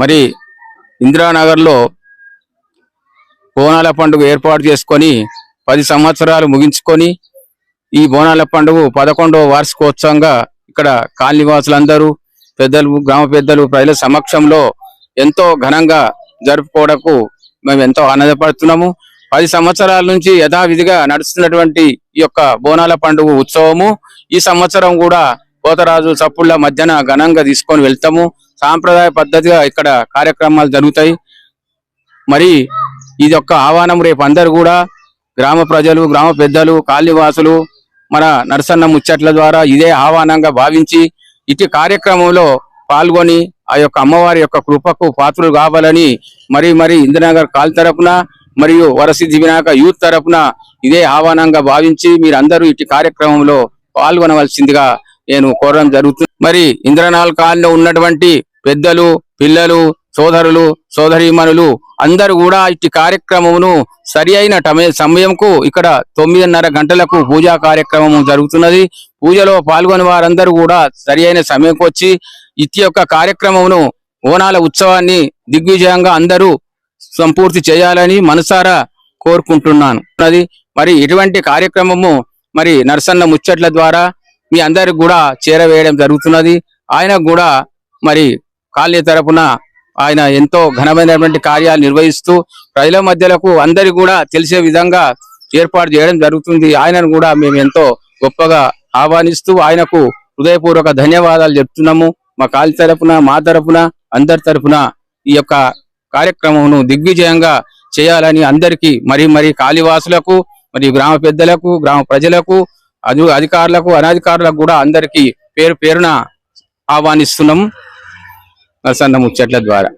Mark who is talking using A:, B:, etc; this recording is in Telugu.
A: మరి ఇందిరానగర్లో బోనాల పండుగ ఏర్పాటు చేసుకొని 10 సంవత్సరాలు ముగించుకొని ఈ బోనాల పండుగ 11వ వార్షికోత్సవంగా ఇక్కడ కాలనీవాసులందరూ పెద్దలు, గ్రామ పెద్దలు, ప్రజల సమక్షంలో ఎంతో ఘనంగా జరుపుకోవడకు మేము ఎంతో ఆనందపడుతున్నాము. 10 సంవత్సరాల నుంచి యథావిధిగా నడుస్తున్నటువంటి ఈ యొక్క బోనాల పండుగ ఉత్సవము ఈ సంవత్సరం కూడా పోతరాజు చప్పుళ్ళ మధ్యన ఘనంగా తీసుకొని వెళ్తాము. సాంప్రదాయ పద్ధతిగా ఇక్కడ కార్యక్రమాలు జరుగుతాయి. మరి ఇది యొక్క ఆహ్వానం రేపు అందరు కూడా గ్రామ ప్రజలు, గ్రామ పెద్దలు, కాలనీవాసులు మన నరసన్న ముచ్చట్ల ద్వారా ఇదే ఆహ్వానంగా భావించి ఇటు కార్యక్రమంలో పాల్గొని ఆ యొక్క అమ్మవారి యొక్క కృపకు పాత్రలు కావాలని మరి ఇందిరానగర్ కాల్ తరపున మరియు వరసిద్ధి వినాయక యూత్ తరపున ఇదే ఆహ్వానంగా భావించి మీరందరూ ఇటు కార్యక్రమంలో పాల్గొనవలసిందిగా నేను కోరడం జరుగుతుంది. మరి ఇంద్రనాల్ కాలనీలో ఉన్నటువంటి పెద్దలు, పిల్లలు, సోదరులు, సోదరీమణులు అందరూ కూడా ఇట్టి కార్యక్రమమును సరి అయిన సమయంకు ఇక్కడ 9:30 గంటలకు పూజా కార్యక్రమం జరుగుతున్నది. పూజలో పాల్గొని వారందరూ కూడా సరి అయిన సమయంకి వచ్చి ఇట్టి యొక్క కార్యక్రమమును ఓనాల ఉత్సవాన్ని దిగ్విజయంగా అందరూ సంపూర్తి చేయాలని మనసారా కోరుకుంటున్నాను. మరి ఇటువంటి కార్యక్రమము మరి నరసన్న ముచ్చట్ల ద్వారా మీ అందరికి కూడా చేరవేయడం జరుగుతున్నది. ఆయనకు కూడా మరి కాలనీ తరపున ఆయన ఎంతో ఘనమైనటువంటి కార్యాలు నిర్వహిస్తూ ప్రజల మధ్యలకు అందరికి కూడా తెలిసే విధంగా ఏర్పాటు చేయడం జరుగుతుంది. ఆయనను కూడా మేము ఎంతో గొప్పగా ఆహ్వానిస్తూ ఆయనకు హృదయపూర్వక ధన్యవాదాలు చెప్తున్నాము. మా కాలనీ తరపున, మా తరపున, అందరి తరపున ఈ యొక్క కార్యక్రమమును దిగ్విజయంగా చేయాలని అందరికీ మరి కాళీవాసులకు, మరి గ్రామ పెద్దలకు, గ్రామ ప్రజలకు, అధికారులకు, అనధికారులకు కూడా అందరికీ పేరు పేరున ఆహ్వానిస్తున్నాము నరసన్న ముచ్చట్ల ద్వారా.